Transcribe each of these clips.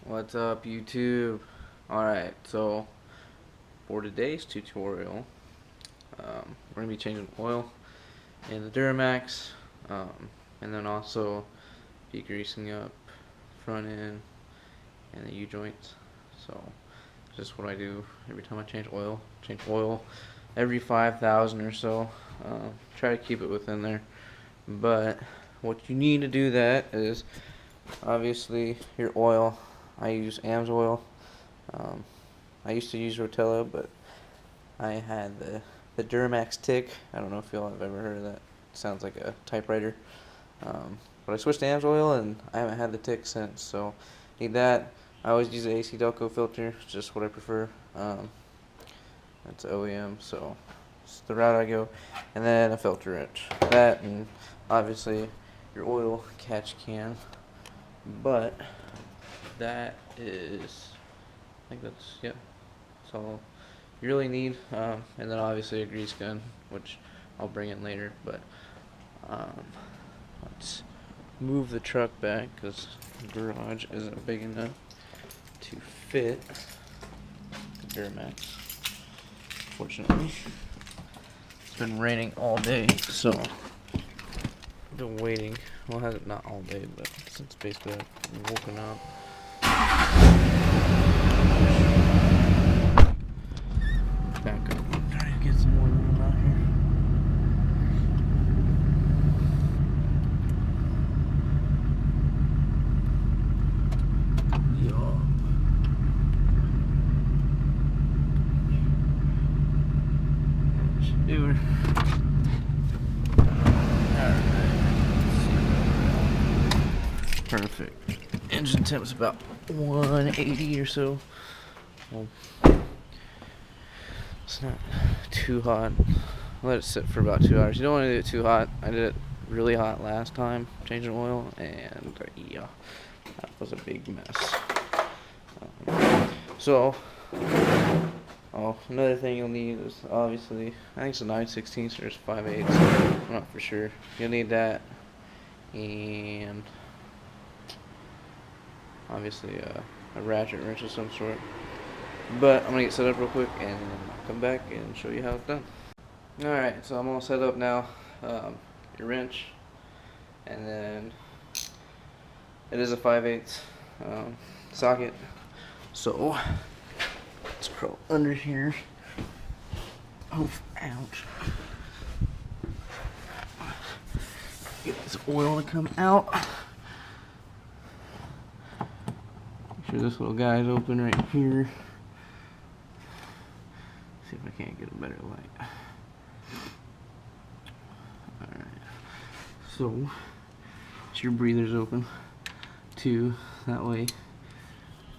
What's up, YouTube? Alright, so for today's tutorial, we're going to be changing oil in the Duramax, and then also be greasing up front end and the U-joints. So, just what I do every time I change oil. Change oil every 5,000 or so. Try to keep it within there. But what you need to do that is obviously your oil. I use AMSOIL. I used to use Rotella, but I had the Duramax tick. I don't know if y'all have ever heard of that. It sounds like a typewriter. But I switched to AMSOIL and I haven't had the tick since. So need that. I always use the AC Delco filter. It's just what I prefer. That's OEM, so it's the route I go. And then a filter wrench. That and obviously your oil catch can. But that is, I think that's, yeah, that's all you really need. And then obviously a grease gun, which I'll bring in later. But let's move the truck back because the garage isn't big enough to fit the Duramax. Fortunately, it's been raining all day, so I've been waiting. Well, has it not all day, but since basically I've woken up. Back up. Try to get some more room out here. Do it. Perfect. Engine temp's about 180 or so. Well, it's not too hot. Let it sit for about 2 hours. You don't want to do it too hot. I did it really hot last time, changing oil, and yeah, that was a big mess. Another thing you'll need is obviously, I think it's a 9/16 or it's 5/8. I'm not for sure. You'll need that, and obviously a ratchet wrench of some sort. But I'm gonna get set up real quick and I'll come back and show you how it's done. Alright, so I'm all set up now. Your wrench, and then it is a 5/8 socket. So let's crawl under here. Oh, ouch. Get this oil to come out. Make sure this little guy's open right here. See if I can't get a better light. Alright. So your breather's open too. That way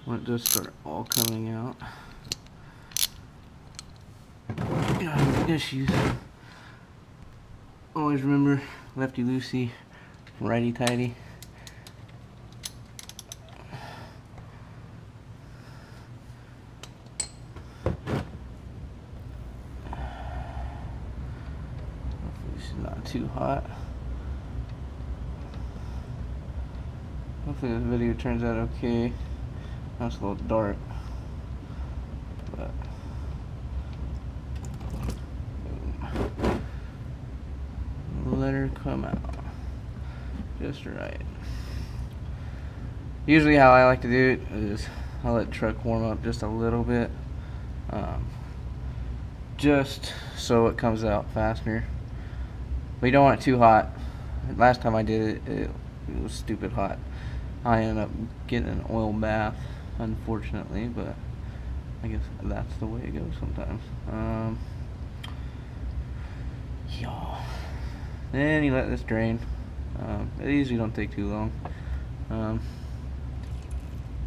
when it does start all coming out, you don't have any issues. Always remember, lefty loosey, righty tighty. This is not too hot. Hopefully this video turns out okay. Now it's a little dark, but let her come out just right. Usually how I like to do it is I'll let the truck warm up just a little bit, just so it comes out faster. But you don't want it too hot. Last time I did it, it was stupid hot. I ended up getting an oil bath, unfortunately, but I guess that's the way it goes sometimes. Yeah. Then you let this drain. It usually don't take too long.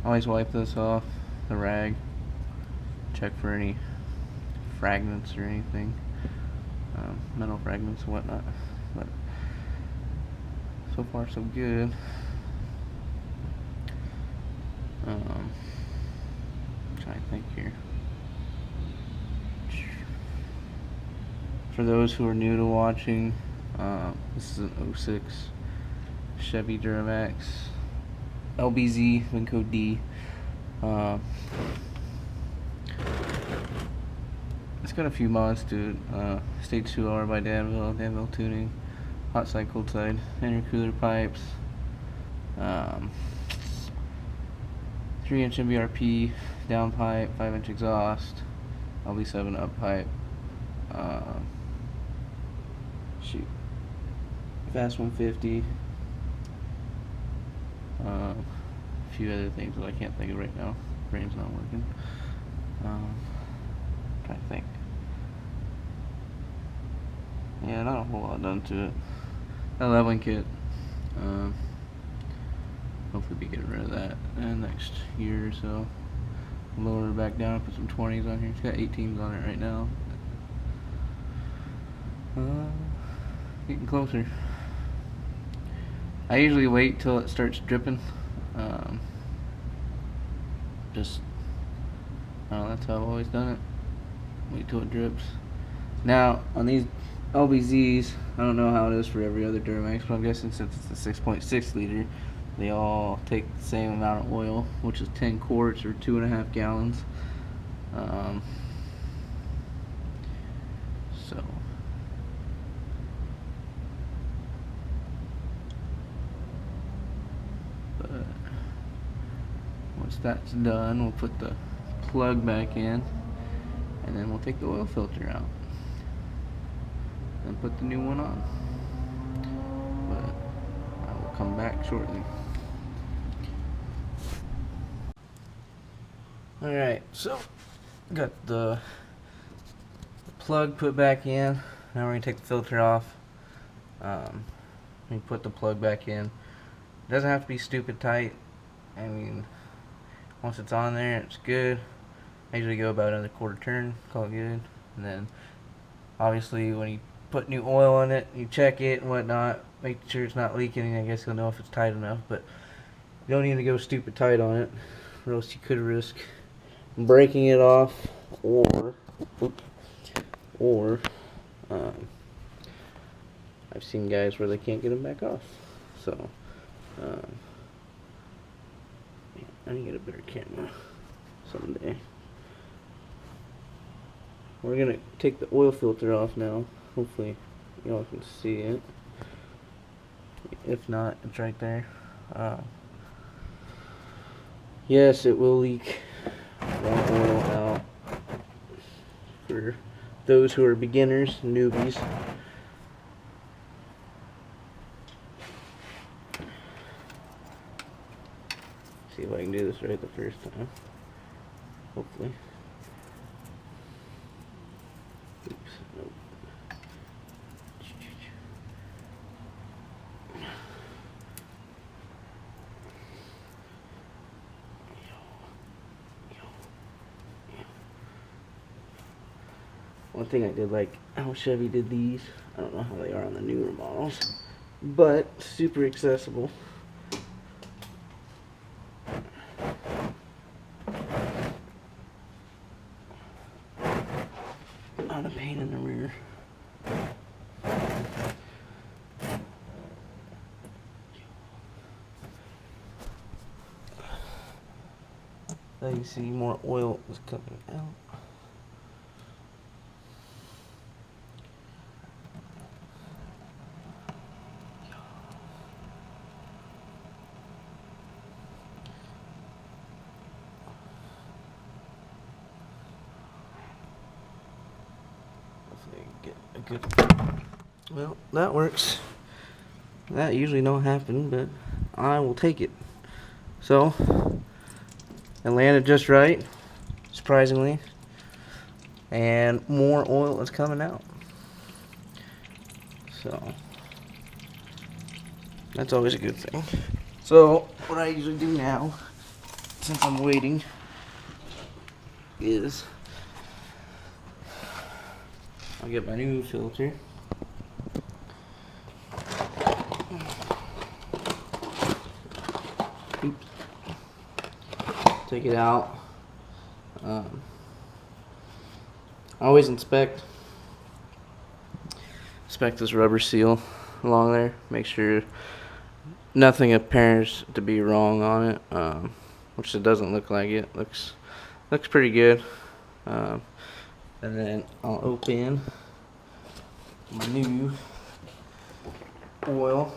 Always wipe this off, the rag. Check for any fragments or anything, metal fragments and whatnot. But so far so good. Trying to think here. For those who are new to watching, this is an 06 Chevy Duramax LBZ, VIN code D. It's got a few mods to it. Stage 2R by Danville tuning, hot side, cold side, intercooler pipes, 3-inch MBRP down pipe, 5-inch exhaust, LB7 up pipe, shoot, fast 150, a few other things that I can't think of right now. Brain's not working. Trying to think. Yeah, not a whole lot done to it. A leveling kit. Hopefully be getting rid of that in the next year or so. Lower it back down, put some 20s on here. It's got 18s on it right now. Getting closer. I usually wait till it starts dripping. Just, I don't know, that's how I've always done it. Wait till it drips. Now, on these LBZs, I don't know how it is for every other Duramax, but I'm guessing since it's a 6.6 liter, they all take the same amount of oil, which is 10 quarts or 2.5 gallons. So, but once that's done, we'll put the plug back in, and then we'll take the oil filter out and put the new one on. But I will come back shortly. Alright, so got the plug put back in. Now we're going to take the filter off. We put the plug back in. It doesn't have to be stupid tight. I mean, once it's on there, it's good. I usually go about another quarter turn, call it good. And then, obviously, when you put new oil on it, you check it and whatnot, make sure it's not leaking. I guess you'll know if it's tight enough, but you don't need to go stupid tight on it, or else you could risk breaking it off, or I've seen guys where they can't get them back off. So, I need to get a better camera someday. We're gonna take the oil filter off now. Hopefully, y'all can see it. If not, it's right there. Yes, it will leak more oil out for those who are beginners, newbies. See if I can do this right the first time. Hopefully. Oops. Nope. One thing I did like how Chevy did these. I don't know how they are on the newer models, but super accessible. Not a pain in the rear. There you see more oil is coming out. Get a good. Well, that works. That usually don't happen, but I will take it. So, it landed just right, surprisingly, and more oil is coming out. So, that's always a good thing. So, what I usually do now, since I'm waiting, is I'll get my new filter. Oops. Take it out. I always inspect this rubber seal along there. Make sure nothing appears to be wrong on it. which it doesn't look like it. Looks pretty good. And then I'll open my new oil.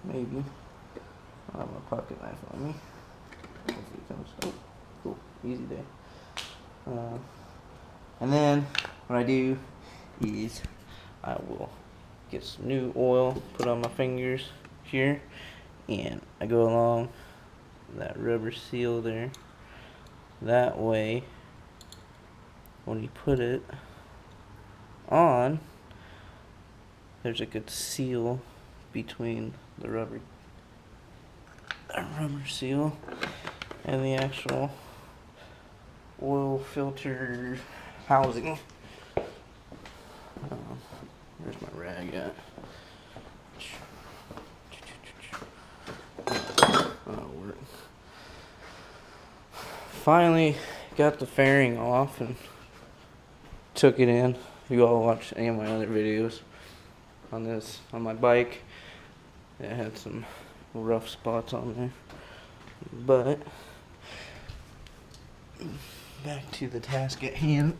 Maybe I'll have my pocket knife on me. Hopefully it comes. Oh, cool, easy day. And then what I do is I will get some new oil, put on my fingers here, and I go along that rubber seal there. That way, when you put it on, there's a good seal between the rubber seal and the actual oil filter housing. Where's my rag at? That'll work. Finally got the fairing off and took it in. You all watched any of my other videos on this, on my bike. It had some rough spots on there, but back to the task at hand.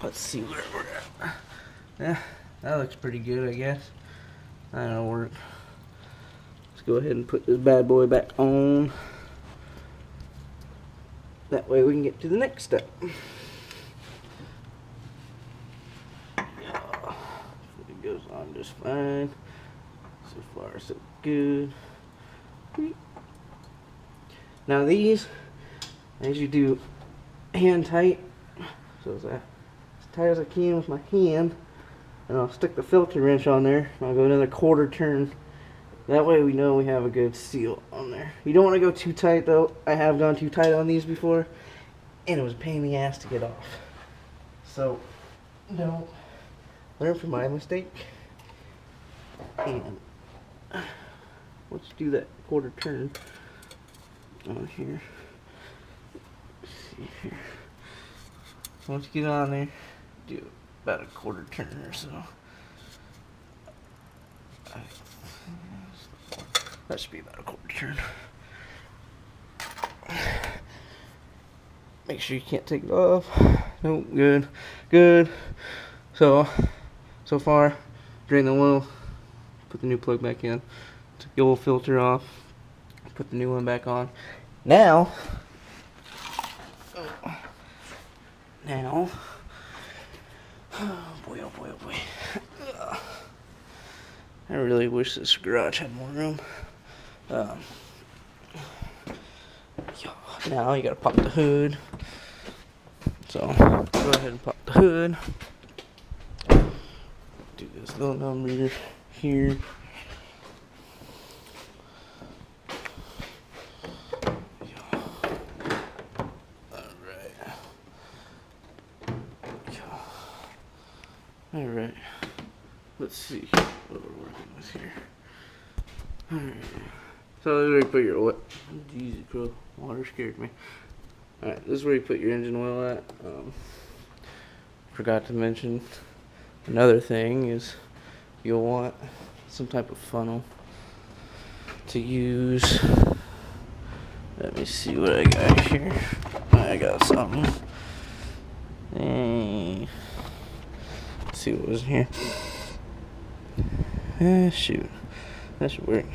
Let's see where we're at. Yeah, that looks pretty good, I guess. That'll work. Let's go ahead and put this bad boy back on. That way we can get to the next step. It goes on just fine. So far, so good. Now these, as you do hand tight, so as tight as I can with my hand, and I'll stick the filter wrench on there, and I'll go another quarter turn. That way we know we have a good seal on there. You don't want to go too tight though. I have gone too tight on these before, and it was a pain in the ass to get off. So, don't learn from my mistake. And let's do that quarter turn on here. Let's see here. Once you get on there, do about a quarter turn or so. That should be about a quarter turn. Make sure you can't take it off. Nope, good, good. So far, drain the oil, put the new plug back in, took the old filter off, put the new one back on. Now, oh boy, oh boy, oh boy. I really wish this garage had more room. Now you gotta pop the hood. So go ahead and pop the hood. Do this little number here. Alright. Let's see what we're working with here. Alright. So this is where you put your oil. Jesus Christ, water scared me. Alright, this is where you put your engine oil at. Forgot to mention another thing is you'll want some type of funnel to use. Let me see what I got here. I got something. Let's see what was here. Shoot. That should work.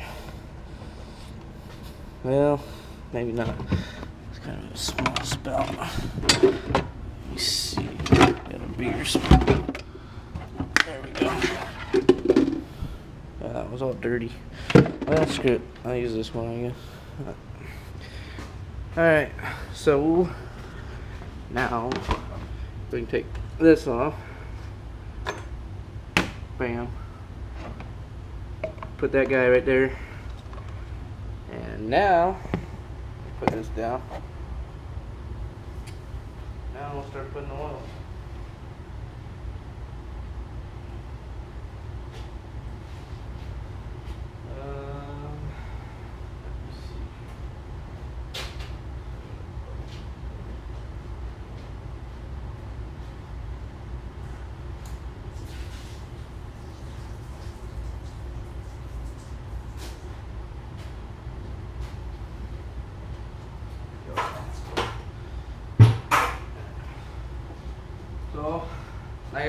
Well, maybe not. It's kind of a small spout. Let me see. Got a bigger spout. There we go. Yeah, that was all dirty. Well, screw it. I'll use this one, I guess. Alright, so now we can take this off. Bam. Put that guy right there. And now, put this down. Now we'll start putting the oil.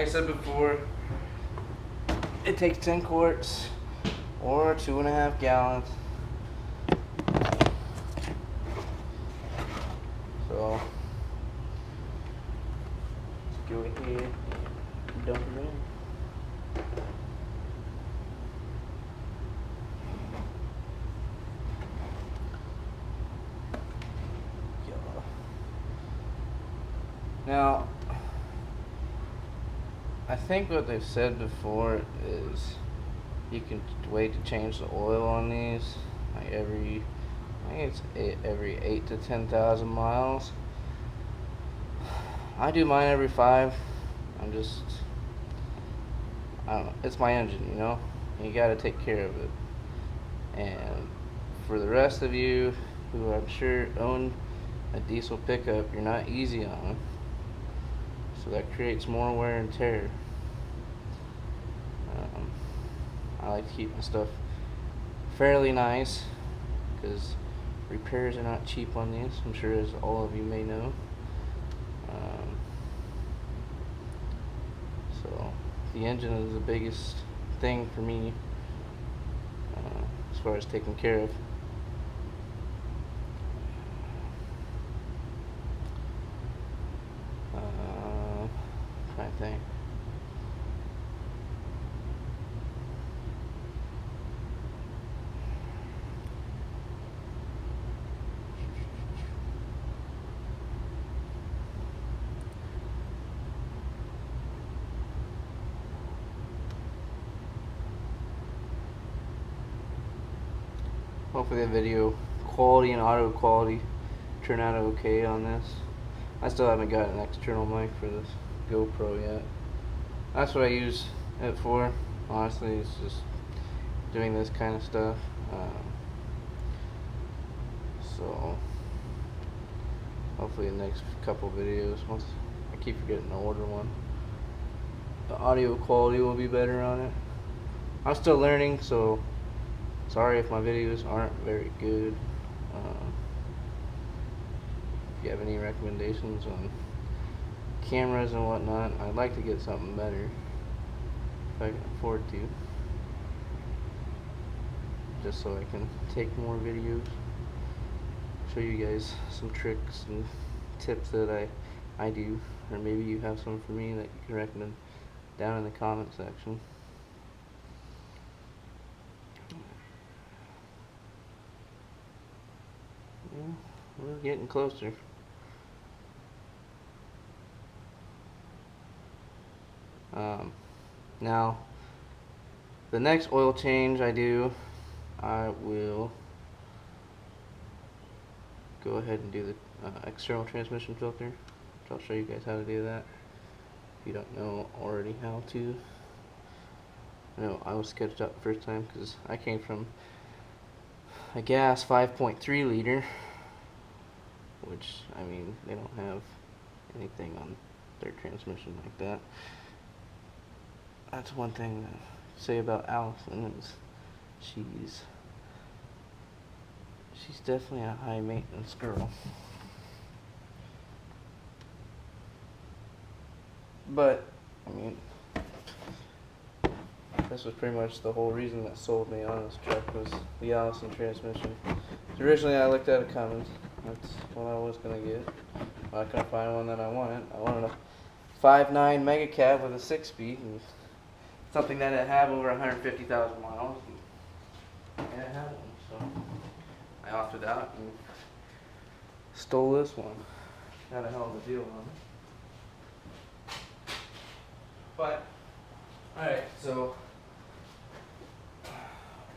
like I said before, it takes 10 quarts or 2.5 gallons. So let's go ahead and dump it in. Now, I think what they've said before is you can wait to change the oil on these like I think it's every 8 to 10,000 miles. I do mine every 5. I don't know, it's my engine, you know, you gotta take care of it. And for the rest of you who I'm sure own a diesel pickup, you're not easy on them, so that creates more wear and tear. I like to keep my stuff fairly nice because repairs are not cheap on these, I'm sure, as all of you may know. So the engine is the biggest thing for me as far as taking care of. Trying to think. Hopefully the video quality and audio quality turn out okay on this. I still haven't got an external mic for this GoPro yet. That's what I use it for. Honestly, it's just doing this kind of stuff. So hopefully the next couple videos, once I keep forgetting to order one, the audio quality will be better on it. I'm still learning, so sorry if my videos aren't very good. If you have any recommendations on cameras and whatnot, I'd like to get something better if I can afford to, just so I can take more videos, show you guys some tricks and tips that I do, or maybe you have some for me that you can recommend down in the comment section. Yeah, we're getting closer. Now, the next oil change I do, I will go ahead and do the external transmission filter, which I'll show you guys how to do that if you don't know already how to. I know I was sketched out the first time because I came from a gas 5.3 liter, which, I mean, they don't have anything on their transmission like that. That's one thing to say about Allison, is she's definitely a high maintenance girl. But I mean, this was pretty much the whole reason that sold me on this truck, was the Allison transmission. So originally I looked at a Cummins. That's what I was gonna get. But I couldn't find one that I wanted. I wanted a 5.9 mega cab with a 6-speed, and something that had have over 150,000 miles. And I had one, so I opted out and stole this one. Got a hell of a deal on it. But alright, so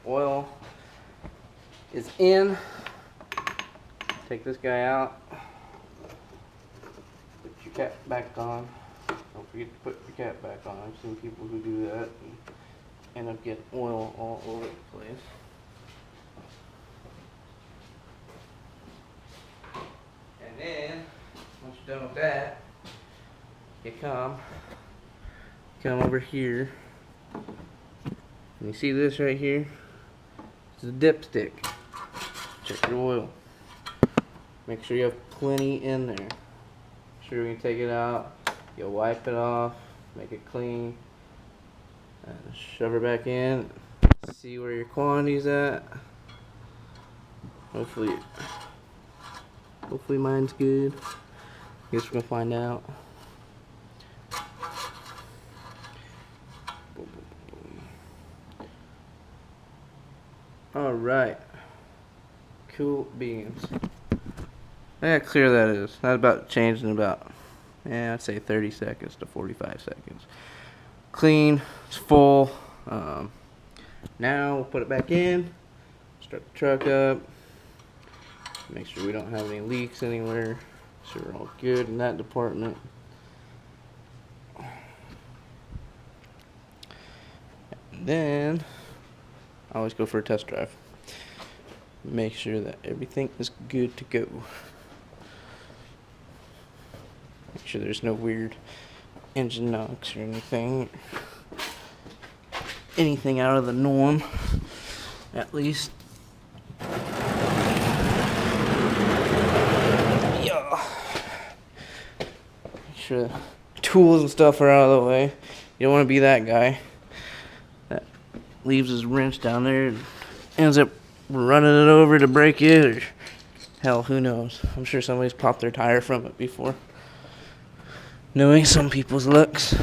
oil is in. Take this guy out. Put your cap back on. Don't forget to put your cap back on. I've seen people who do that and end up getting oil all over the place. And then, once you're done with that, you come over here, and you see this right here? It's a dipstick. Check your oil. Make sure you have plenty in there. Make sure when you take it out, you wipe it off, make it clean, and shove her back in. See where your quantity's at. Hopefully mine's good. Guess we're gonna find out. Alright. Cool beans. Yeah, clear that is. That's about changed in about, I'd say 30 seconds to 45 seconds. Clean, it's full. Now we'll put it back in, start the truck up, make sure we don't have any leaks anywhere, so we're all good in that department. And then I always go for a test drive. Make sure that everything is good to go. Make sure there's no weird engine knocks or anything out of the norm, at least. Yeah. Make sure the tools and stuff are out of the way. You don't want to be that guy that leaves his wrench down there and ends up running it over to break it, or hell, who knows. I'm sure somebody's popped their tire from it before. Knowing some people's looks.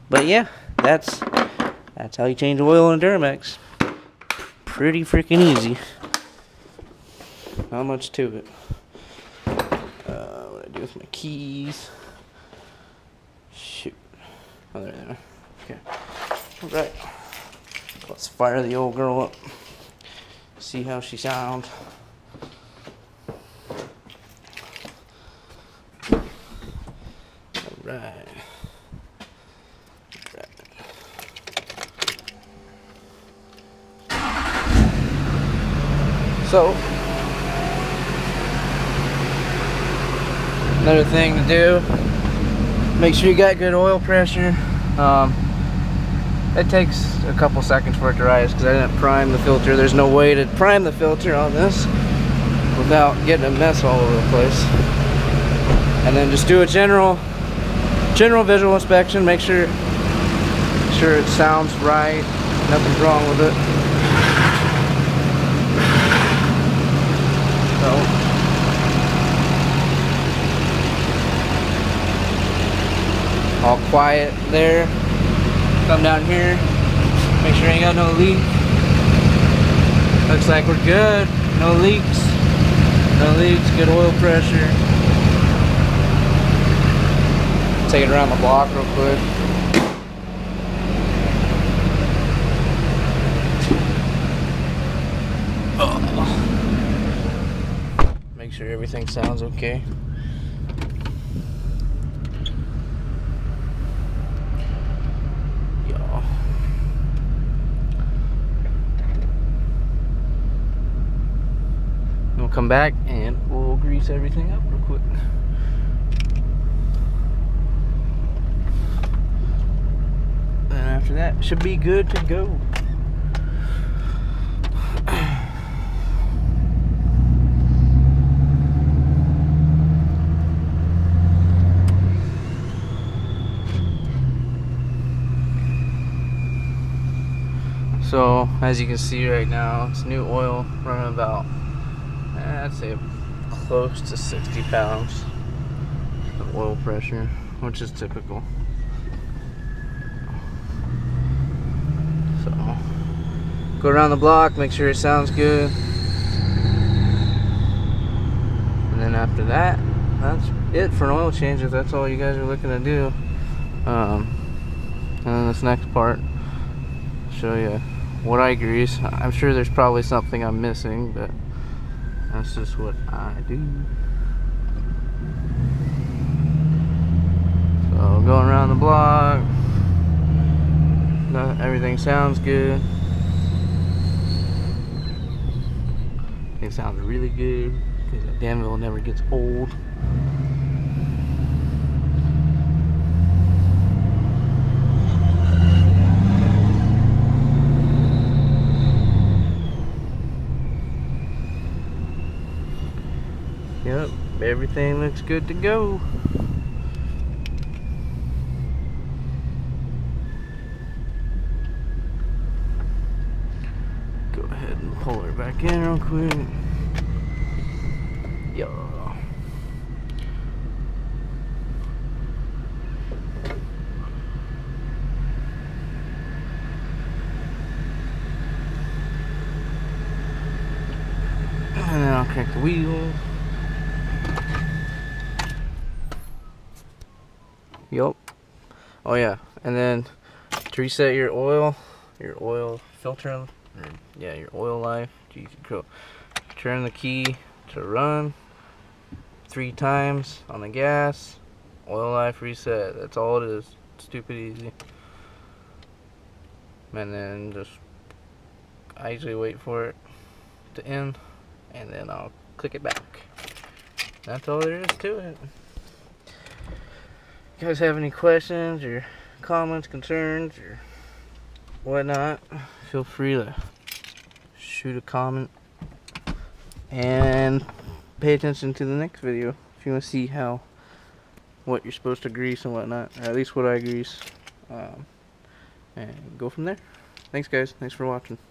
But yeah, that's how you change oil in a Duramax. Pretty freaking easy. Not much to it. What do I do with my keys? Shoot. Oh, there they are. Okay. Alright. Let's fire the old girl up. See how she sounds. Alright. So, another thing to do, make sure you got good oil pressure. It takes a couple seconds for it to rise because I didn't prime the filter. There's no way to prime the filter on this without getting a mess all over the place. And then just do a general visual inspection, make sure it sounds right, nothing's wrong with it. So, all quiet there. Come down here, make sure you ain't got no leak. Looks like we're good. No leaks. No leaks, good oil pressure. Take it around the block real quick. Make sure everything sounds okay. We'll come back and we'll grease everything up real quick. Then after that, should be good to go. So as you can see right now, it's new oil running about, I'd say close to 60 pounds of oil pressure, which is typical. So go around the block, make sure it sounds good, and then after that, that's it for an oil change if that's all you guys are looking to do. And then this next part, I'll show you what I grease. I'm sure there's probably something I'm missing, but that's just what I do. So going around the block, everything sounds good. It sounds really good because that Danville never gets old. Yep, everything looks good to go. pull her back in real quick. Yo. And then I'll crank the wheels. Yup. Oh yeah, and then to reset your oil filter, or yeah, your oil life. Jeez, cool. Turn the key to run 3 times on the gas. Oil life reset. That's all it is. Stupid easy. And then just I usually wait for it to end, and then I'll click it back. That's all there is to it. If you guys have any questions or comments, concerns, or whatnot, feel free to shoot a comment and pay attention to the next video if you want to see what you're supposed to grease and whatnot, or at least what I grease, and go from there. Thanks guys, thanks for watching.